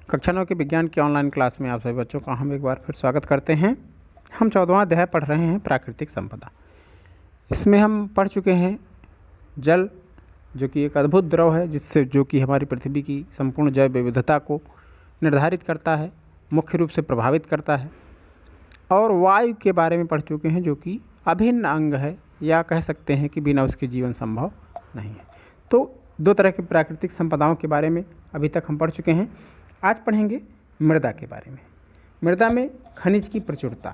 कक्षा 9 के विज्ञान की ऑनलाइन क्लास में आप सभी बच्चों का हम एक बार फिर स्वागत करते हैं। हम 14वां अध्याय पढ़ रहे हैं प्राकृतिक संपदा। इसमें हम पढ़ चुके हैं जल, जो कि एक अद्भुत द्रव है जो कि हमारी पृथ्वी की संपूर्ण जैव विविधता को निर्धारित करता है, मुख्य रूप से प्रभावित करता है। और वायु के बारे में पढ़ चुके हैं, जो कि अभिन्न अंग है, या कह सकते हैं कि बिना उसके जीवन संभव नहीं है। तो दो तरह की प्राकृतिक संपदाओं के बारे में अभी तक हम पढ़ चुके हैं। आज पढ़ेंगे मृदा के बारे में। मृदा में खनिज की प्रचुरता,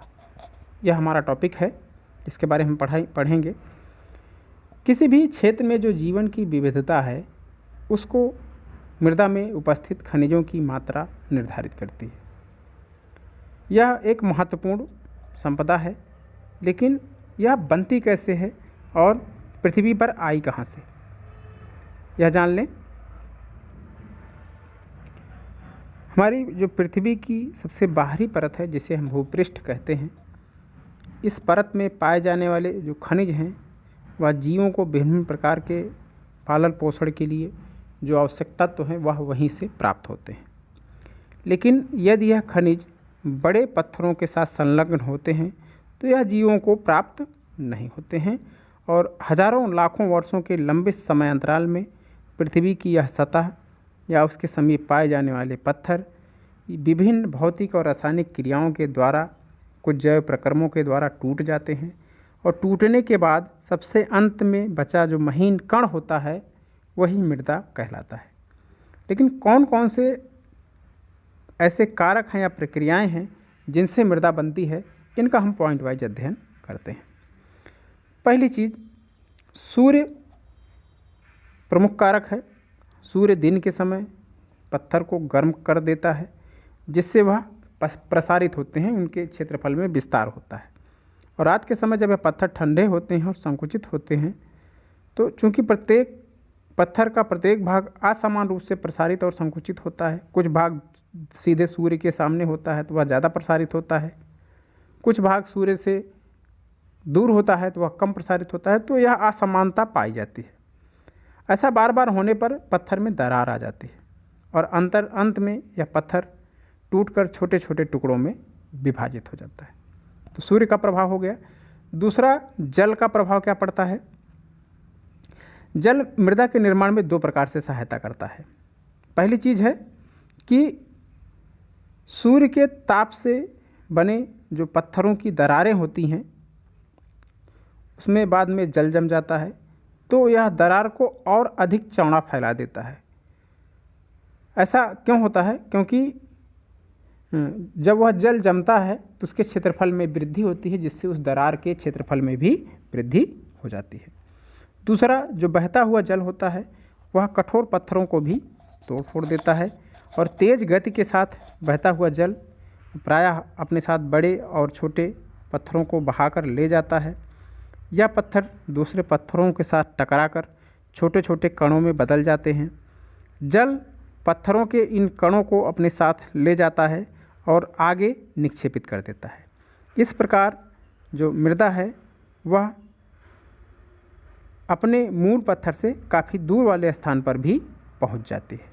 यह हमारा टॉपिक है, इसके बारे में हम पढ़ेंगे। किसी भी क्षेत्र में जो जीवन की विविधता है, उसको मृदा में उपस्थित खनिजों की मात्रा निर्धारित करती है। यह एक महत्वपूर्ण संपदा है, लेकिन यह बनती कैसे है और पृथ्वी पर आई कहाँ से, यह जान लें। हमारी जो पृथ्वी की सबसे बाहरी परत है, जिसे हम भूपृष्ठ कहते हैं, इस परत में पाए जाने वाले जो खनिज हैं, वह जीवों को विभिन्न प्रकार के पालन पोषण के लिए जो आवश्यक तत्व हैं, वह वहीं से प्राप्त होते हैं। लेकिन यदि यह खनिज बड़े पत्थरों के साथ संलग्न होते हैं, तो यह जीवों को प्राप्त नहीं होते हैं, और हजारों लाखों वर्षों के लंबे समय अंतराल में पृथ्वी की यह सतह या उसके समीप पाए जाने वाले पत्थर विभिन्न भौतिक और रासायनिक क्रियाओं के द्वारा, कुछ जैव प्रक्रमों के द्वारा टूट जाते हैं, और टूटने के बाद सबसे अंत में बचा जो महीन कण होता है, वही मृदा कहलाता है। लेकिन कौन कौन से ऐसे कारक हैं या प्रक्रियाएं हैं जिनसे मृदा बनती है, इनका हम पॉइंट वाइज अध्ययन करते हैं। पहली चीज़, सूर्य प्रमुख कारक है। सूर्य दिन के समय पत्थर को गर्म कर देता है, जिससे वह प्रसारित होते हैं, उनके क्षेत्रफल में विस्तार होता है। और रात के समय जब यह पत्थर ठंडे होते हैं और संकुचित होते हैं, तो चूंकि प्रत्येक पत्थर का प्रत्येक भाग असमान रूप से प्रसारित और संकुचित होता है, कुछ भाग सीधे सूर्य के सामने होता है तो वह ज़्यादा प्रसारित होता है, कुछ भाग सूर्य से दूर होता है तो वह कम प्रसारित होता है, तो यह असमानता पाई जाती है। ऐसा बार बार होने पर पत्थर में दरार आ जाती है, और अंत में यह पत्थर टूटकर छोटे छोटे टुकड़ों में विभाजित हो जाता है। तो सूर्य का प्रभाव हो गया। दूसरा, जल का प्रभाव क्या पड़ता है। जल मृदा के निर्माण में दो प्रकार से सहायता करता है। पहली चीज़ है कि सूर्य के ताप से बने जो पत्थरों की दरारें होती हैं, उसमें बाद में जल जम जाता है, तो यह दरार को और अधिक चौड़ा फैला देता है। ऐसा क्यों होता है? क्योंकि जब वह जल जमता है तो उसके क्षेत्रफल में वृद्धि होती है, जिससे उस दरार के क्षेत्रफल में भी वृद्धि हो जाती है। दूसरा, जो बहता हुआ जल होता है, वह कठोर पत्थरों को भी तोड़ फोड़ देता है, और तेज़ गति के साथ बहता हुआ जल प्रायः अपने साथ बड़े और छोटे पत्थरों को बहाकर ले जाता है। यह पत्थर दूसरे पत्थरों के साथ टकराकर छोटे छोटे कणों में बदल जाते हैं। जल पत्थरों के इन कणों को अपने साथ ले जाता है और आगे निक्षेपित कर देता है। इस प्रकार जो मृदा है, वह अपने मूल पत्थर से काफ़ी दूर वाले स्थान पर भी पहुंच जाती है।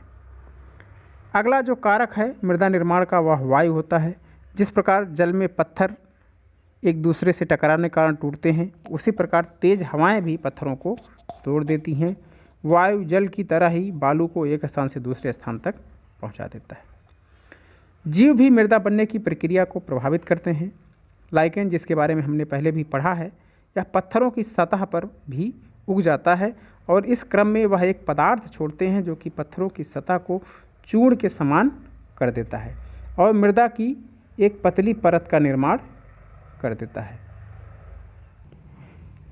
अगला जो कारक है मृदा निर्माण का, वह वायु होता है। जिस प्रकार जल में पत्थर एक दूसरे से टकराने के कारण टूटते हैं, उसी प्रकार तेज हवाएं भी पत्थरों को तोड़ देती हैं। वायु जल की तरह ही बालू को एक स्थान से दूसरे स्थान तक पहुंचा देता है। जीव भी मृदा बनने की प्रक्रिया को प्रभावित करते हैं। लाइकेन, जिसके बारे में हमने पहले भी पढ़ा है, यह पत्थरों की सतह पर भी उग जाता है, और इस क्रम में वह एक पदार्थ छोड़ते हैं जो कि पत्थरों की सतह को चूर्ण के समान कर देता है और मृदा की एक पतली परत का निर्माण कर देता है।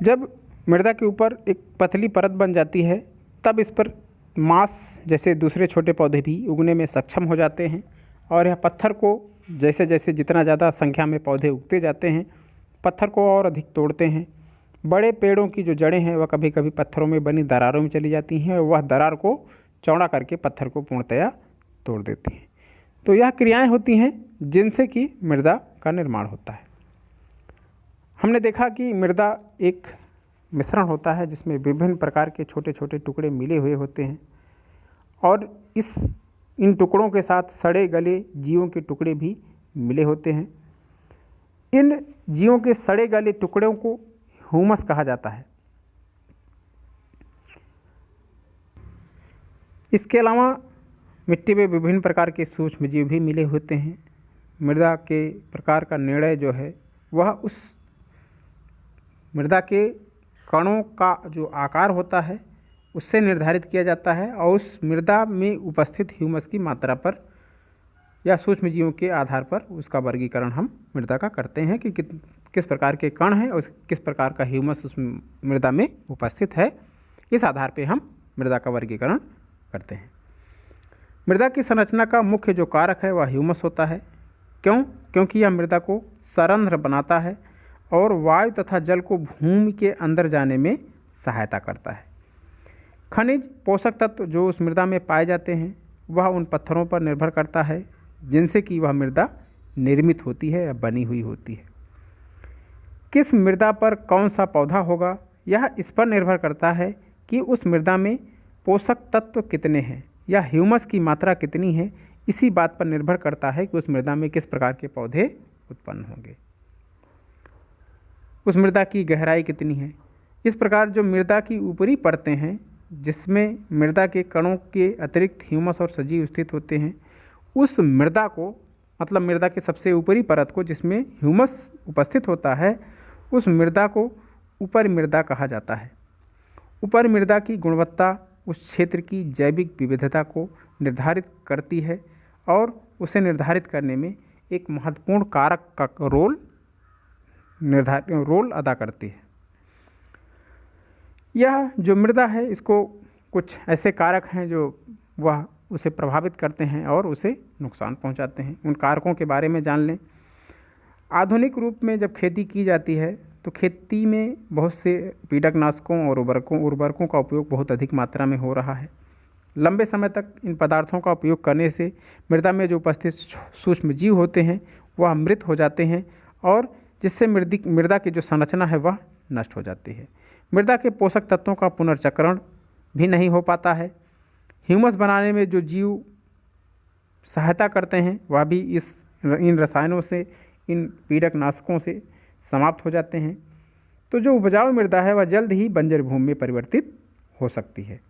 जब मृदा के ऊपर एक पतली परत बन जाती है, तब इस पर मांस जैसे दूसरे छोटे पौधे भी उगने में सक्षम हो जाते हैं, और यह पत्थर को जैसे जैसे जितना ज़्यादा संख्या में पौधे उगते जाते हैं, पत्थर को और अधिक तोड़ते हैं। बड़े पेड़ों की जो जड़ें हैं, वह कभी कभी पत्थरों में बनी दरारों में चली जाती हैं, और वह दरार को चौड़ा करके पत्थर को पूर्णतया तोड़ देती हैं। तो यह क्रियाएं होती हैं जिनसे कि मृदा का निर्माण होता है। हमने देखा कि मृदा एक मिश्रण होता है जिसमें विभिन्न प्रकार के छोटे छोटे टुकड़े मिले हुए होते हैं, और इस इन टुकड़ों के साथ सड़े गले जीवों के टुकड़े भी मिले होते हैं। इन जीवों के सड़े गले टुकड़ों को ह्यूमस कहा जाता है। इसके अलावा मिट्टी में विभिन्न प्रकार के सूक्ष्म जीव भी मिले होते हैं। मृदा के प्रकार का निर्णय जो है वह उस मृदा के कणों का जो आकार होता है उससे निर्धारित किया जाता है और उस मृदा में उपस्थित ह्यूमस की मात्रा पर या सूक्ष्म जीवों के आधार पर उसका वर्गीकरण हम मृदा का करते हैं कि किस प्रकार के कण हैं और किस प्रकार का ह्यूमस उस मृदा में उपस्थित है। इस आधार पर हम मृदा का वर्गीकरण करते हैं। मृदा की संरचना का मुख्य जो कारक है वह ह्यूमस होता है। क्योंकि यह मृदा को सरंध्र बनाता है और वायु तथा जल को भूमि के अंदर जाने में सहायता करता है। खनिज पोषक तत्व जो उस मृदा में पाए जाते हैं वह उन पत्थरों पर निर्भर करता है जिनसे कि वह मृदा निर्मित होती है या बनी हुई होती है। किस मृदा पर कौन सा पौधा होगा यह इस पर निर्भर करता है कि उस मृदा में पोषक तत्व कितने हैं या ह्यूमस की मात्रा कितनी है। इसी बात पर निर्भर करता है कि उस मृदा में किस प्रकार के पौधे उत्पन्न होंगे, उस मृदा की गहराई कितनी है। इस प्रकार जो मृदा की ऊपरी परतें हैं जिसमें मृदा के कणों के अतिरिक्त ह्यूमस और सजीव स्थित होते हैं, उस मृदा को मतलब मृदा के सबसे ऊपरी परत को जिसमें ह्यूमस उपस्थित होता है उस मृदा को ऊपर मृदा कहा जाता है। ऊपर मृदा की गुणवत्ता उस क्षेत्र की जैविक विविधता को निर्धारित करती है और उसे निर्धारित करने में एक महत्वपूर्ण कारक का रोल अदा करती है। यह जो मृदा है इसको कुछ ऐसे कारक हैं जो वह उसे प्रभावित करते हैं और उसे नुकसान पहुंचाते हैं। उन कारकों के बारे में जान लें। आधुनिक रूप में जब खेती की जाती है तो खेती में बहुत से कीटनाशकों और उर्वरकों का उपयोग बहुत अधिक मात्रा में हो रहा है। लंबे समय तक इन पदार्थों का उपयोग करने से मृदा में जो उपस्थित सूक्ष्म जीव होते हैं वह मृत हो जाते हैं और जिससे मृदा की जो संरचना है वह नष्ट हो जाती है। मृदा के पोषक तत्वों का पुनर्चक्रण भी नहीं हो पाता है। ह्यूमस बनाने में जो जीव सहायता करते हैं वह भी इन रसायनों से, इन कीटनाशकों से समाप्त हो जाते हैं। तो जो उपजाऊ मृदा है वह जल्द ही बंजर भूमि में परिवर्तित हो सकती है।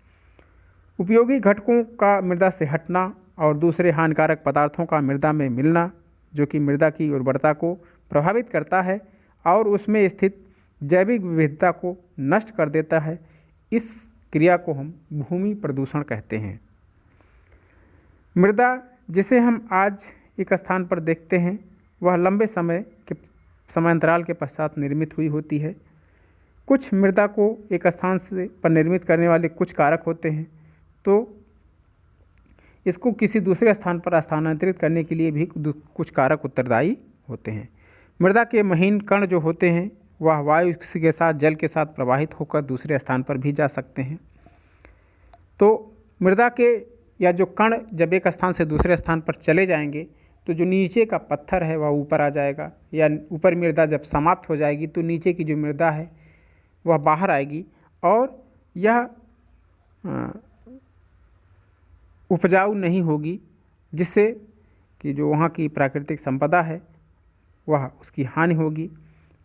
उपयोगी घटकों का मृदा से हटना और दूसरे हानिकारक पदार्थों का मृदा में मिलना जो कि मृदा की उर्वरता को प्रभावित करता है और उसमें स्थित जैविक विविधता को नष्ट कर देता है, इस क्रिया को हम भूमि प्रदूषण कहते हैं। मृदा जिसे हम आज एक स्थान पर देखते हैं वह लंबे समयांतराल के पश्चात निर्मित हुई होती है। कुछ मृदा को एक स्थान से पर निर्मित करने वाले कुछ कारक होते हैं तो इसको किसी दूसरे स्थान पर स्थानांतरित करने के लिए भी कुछ कारक उत्तरदायी होते हैं। मृदा के महीन कण जो होते हैं वह वायु के साथ जल के साथ प्रवाहित होकर दूसरे स्थान पर भी जा सकते हैं। तो मृदा के या जो कण जब एक स्थान से दूसरे स्थान पर चले जाएंगे तो जो नीचे का पत्थर है वह ऊपर आ जाएगा या ऊपर मृदा जब समाप्त हो जाएगी तो नीचे की जो मृदा है वह बाहर आएगी और यह उपजाऊ नहीं होगी, जिससे कि जो वहाँ की प्राकृतिक संपदा है वह उसकी हानि होगी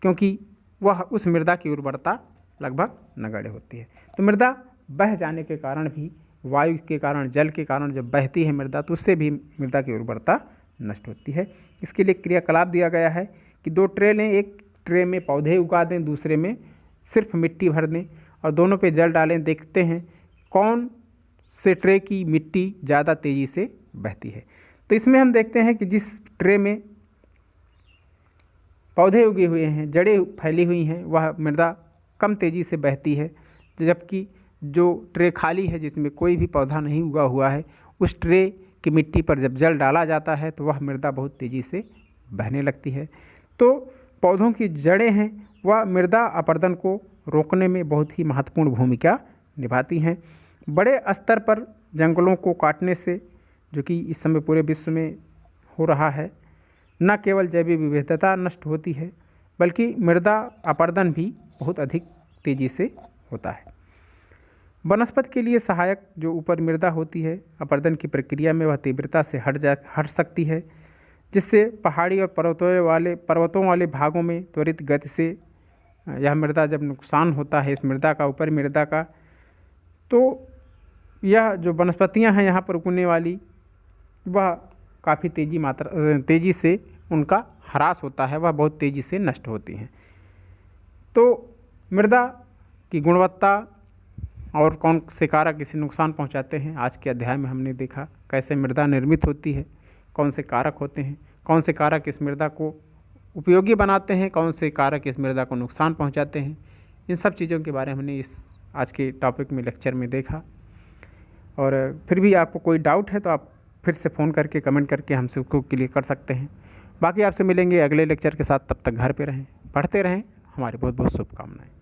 क्योंकि वह उस मृदा की उर्वरता लगभग नगण्य होती है। तो मृदा बह जाने के कारण भी, वायु के कारण, जल के कारण जब बहती है मृदा तो उससे भी मृदा की उर्वरता नष्ट होती है। इसके लिए क्रियाकलाप दिया गया है कि 2 ट्रे लें, एक ट्रे में पौधे उगा दें, दूसरे में सिर्फ मिट्टी भर दें और दोनों पे जल डालें। देखते हैं कौन से ट्रे की मिट्टी ज़्यादा तेज़ी से बहती है। तो इसमें हम देखते हैं कि जिस ट्रे में पौधे उगे हुए हैं, जड़ें फैली हुई हैं, वह मृदा कम तेज़ी से बहती है, जबकि जो ट्रे खाली है जिसमें कोई भी पौधा नहीं उगा हुआ है उस ट्रे की मिट्टी पर जब जल डाला जाता है तो वह मृदा बहुत तेज़ी से बहने लगती है। तो पौधों की जड़ें हैं वह मृदा अपरदन को रोकने में बहुत ही महत्वपूर्ण भूमिका निभाती हैं। बड़े स्तर पर जंगलों को काटने से, जो कि इस समय पूरे विश्व में हो रहा है, न केवल जैविक विविधता नष्ट होती है बल्कि मृदा अपरदन भी बहुत अधिक तेज़ी से होता है। वनस्पति के लिए सहायक जो ऊपर मृदा होती है, अपर्दन की प्रक्रिया में वह तीव्रता से हट सकती है, जिससे पहाड़ी और पर्वतों वाले भागों में त्वरित गति से यह मृदा जब नुकसान होता है इस मृदा का, ऊपरी मृदा का, तो यह जो वनस्पतियां हैं यहाँ पर उगने वाली, वह काफ़ी तेज़ी से उनका ह्रास होता है, वह बहुत तेज़ी से नष्ट होती हैं। तो मृदा की गुणवत्ता और कौन से कारक इसे नुकसान पहुंचाते हैं, आज के अध्याय में हमने देखा कैसे मृदा निर्मित होती है, कौन से कारक होते हैं, कौन से कारक इस मृदा को उपयोगी बनाते हैं, कौन से कारक इस मृदा को नुकसान पहुंचाते हैं। इन सब चीज़ों के बारे में हमने इस आज के टॉपिक में लेक्चर में देखा। और फिर भी आपको कोई डाउट है तो आप फिर से फ़ोन करके कमेंट करके हमसे उसको क्लियर कर सकते हैं। बाकी आपसे मिलेंगे अगले लेक्चर के साथ, तब तक घर पे रहें, पढ़ते रहें। हमारी बहुत बहुत शुभकामनाएं।